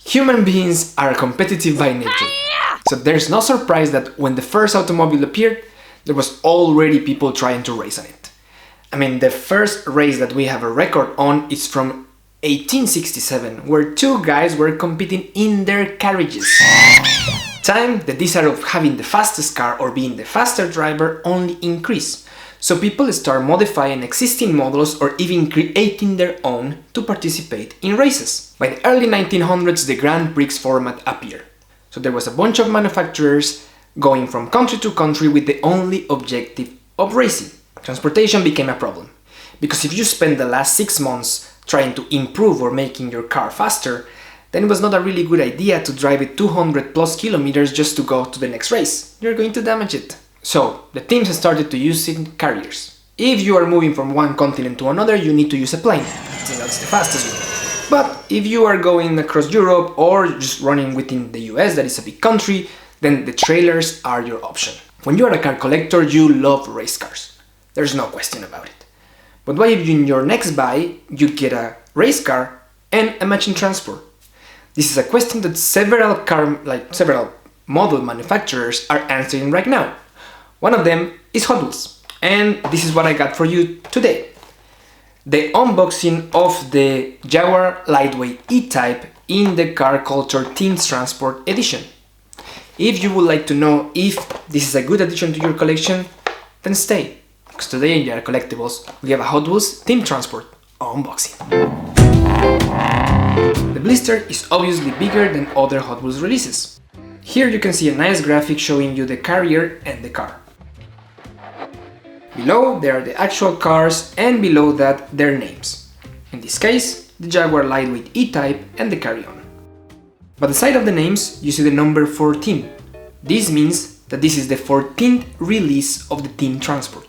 Human beings are competitive by nature, so there's no surprise that when the first automobile appeared, there was already people trying to race on it. I mean, the first race that we have a record on is from 1867, where two guys were competing in their carriages. Time, the desire of having the fastest car or being the faster driver only increased, so people start modifying existing models or even creating their own to participate in races. By the early 1900s, the Grand Prix format appeared. So there was a bunch of manufacturers going from country to country with the only objective of racing. Transportation became a problem, because if you spend the last 6 months trying to improve or making your car faster, then it was not a really good idea to drive it 200 plus kilometers just to go to the next race. You're going to damage it. So the teams started to use carriers. If you are moving from one continent to another, you need to use a plane. That's the fastest way. But if you are going across Europe or just running within the US, that is a big country, then the trailers are your option. When you are a car collector, you love race cars. There's no question about it. But what if in your next buy, you get a race car and a matching transport? This is a question that several model manufacturers are answering right now. One of them is Hot Wheels, and this is what I got for you today. The unboxing of the Jaguar Lightweight E-Type in the Car Culture Teens Transport Edition. If you would like to know if this is a good addition to your collection, then stay, because today in Jar Collectibles we have a Hot Wheels Team Transport unboxing. The blister is obviously bigger than other Hot Wheels releases. Here you can see a nice graphic showing you the carrier and the car. Below there are the actual cars, and below that their names. In this case, the Jaguar Lightweight E-Type and the Carry-On. By the side of the names you see the number 14. This means that this is the 14th release of the Team Transport.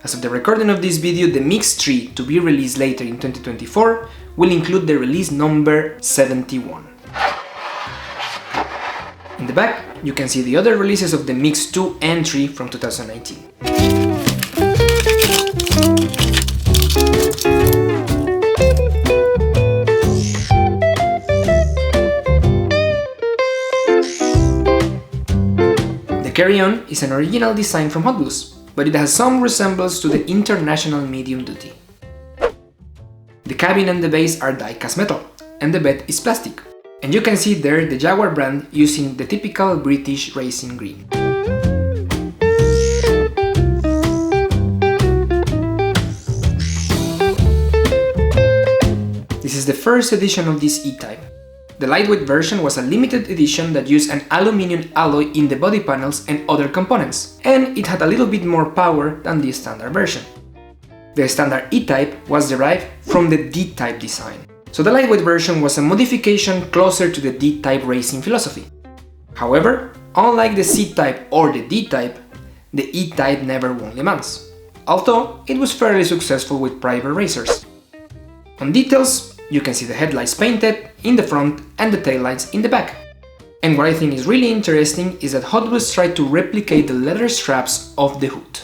As of the recording of this video, the Mix 3 to be released later in 2024 will include the release number 71. In the back, you can see the other releases of the Mix 2 and 3 from 2019. The Carry-On is an original design from Hot Wheels, but it has some resemblance to the International Medium Duty. The cabin and the base are die-cast metal, and the bed is plastic. And you can see there the Jaguar brand using the typical British racing green. This is the first edition of this E-Type. The lightweight version was a limited edition that used an aluminum alloy in the body panels and other components, and it had a little bit more power than the standard version. The standard E-Type was derived from the D-Type design, so the lightweight version was a modification closer to the D-Type racing philosophy. However, unlike the C-Type or the D-Type, the E-Type never won Le Mans, although it was fairly successful with private racers. On details, you can see the headlights painted in the front and the taillights in the back. And what I think is really interesting is that Hot Wheels tried to replicate the leather straps of the hood.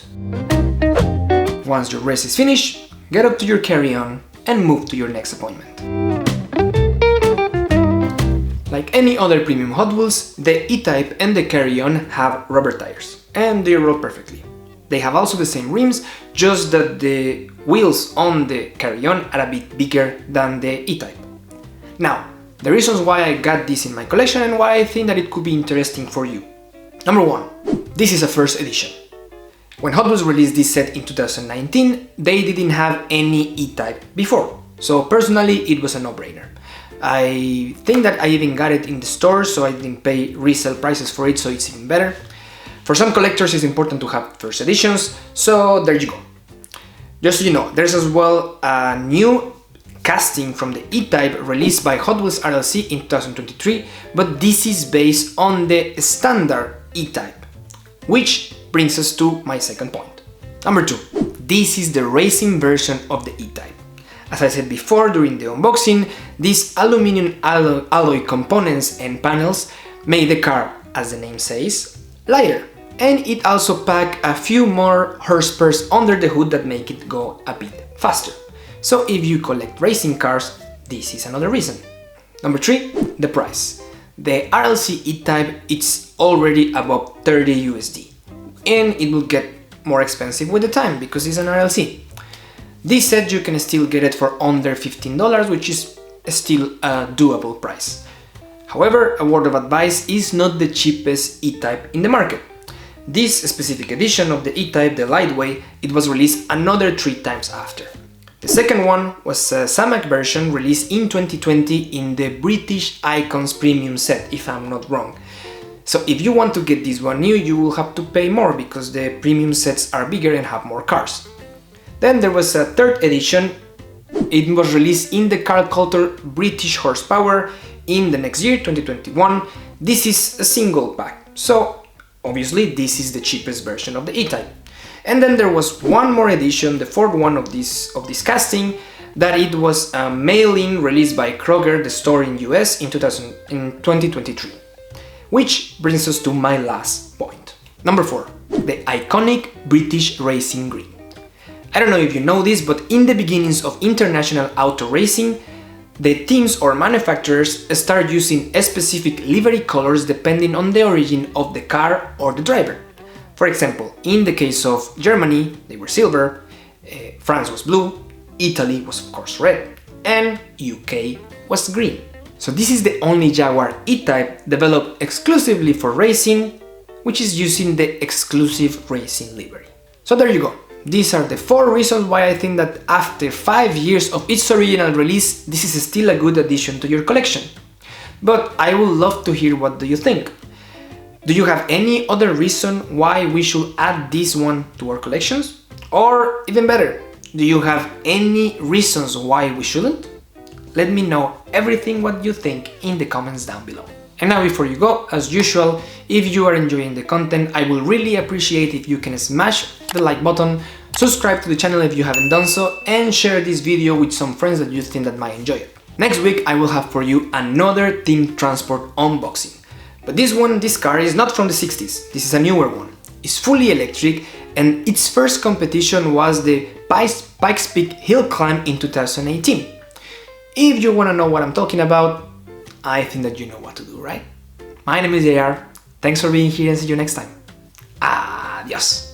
Once your race is finished, get up to your carry-on and move to your next appointment. Like any other premium Hot Wheels, the E-Type and the Carry-On have rubber tires, and they roll perfectly. They have also the same rims, just that the wheels on the Carry-On are a bit bigger than the E-Type. Now, the reasons why I got this in my collection and why I think that it could be interesting for you. Number 1. This is a first edition. When Hot Wheels released this set in 2019, they didn't have any E-Type before, so personally it was a no-brainer. I think that I even got it in the store, so I didn't pay resale prices for it, so it's even better. For some collectors it's important to have first editions, so there you go. Just so you know, there's as well a new casting from the E-Type released by Hot Wheels RLC in 2023, but this is based on the standard E-Type, which brings us to my second point. Number 2. This is the racing version of the E-Type. As I said before during the unboxing, these aluminum alloy components and panels made the car, as the name says, lighter. And it also packs a few more horsepower under the hood that make it go a bit faster. So if you collect racing cars, this is another reason. Number 3, the price. The RLC E-Type, it's already above 30 USD, and it will get more expensive with the time because it's an RLC. This set you can still get it for under $15, which is still a doable price. However, a word of advice, is not the cheapest E-Type in the market. This specific edition of the E-Type, the lightweight, it was released another 3 times after. The second one was a SAMAC version released in 2020 in the British Icons Premium set, if I'm not wrong. So if you want to get this one new, you will have to pay more because the premium sets are bigger and have more cars. Then there was a third edition. It was released in the car culture British Horsepower in the next year, 2021. This is a single pack, so obviously this is the cheapest version of the E-Type. And then there was one more edition, the fourth one of this casting, that it was a mail-in released by Kroger, the store in US, in 2023. Which brings us to my last point. Number 4, the iconic British Racing Green. I don't know if you know this, but in the beginnings of international auto racing, the teams or manufacturers start using specific livery colors depending on the origin of the car or the driver. For example, in the case of Germany, they were silver, France was blue, Italy was of course red, and UK was green. So this is the only Jaguar E-Type developed exclusively for racing, which is using the exclusive racing livery. So there you go. These are the 4 reasons why I think that after 5 years of its original release, this is still a good addition to your collection. But I would love to hear what do you think. Do you have any other reason why we should add this one to our collections? Or even better, do you have any reasons why we shouldn't? Let me know everything what you think in the comments down below. And now before you go, as usual, if you are enjoying the content, I will really appreciate if you can smash the like button, subscribe to the channel if you haven't done so, and share this video with some friends that you think that might enjoy it. Next week I will have for you another Team Transport unboxing. But this car is not from the 60s, this is a newer one. It's fully electric and its first competition was the Pikes Peak Hill Climb in 2018. If you want to know what I'm talking about, I think that you know what to do, right? My name is Jaguar, thanks for being here and see you next time. Adios!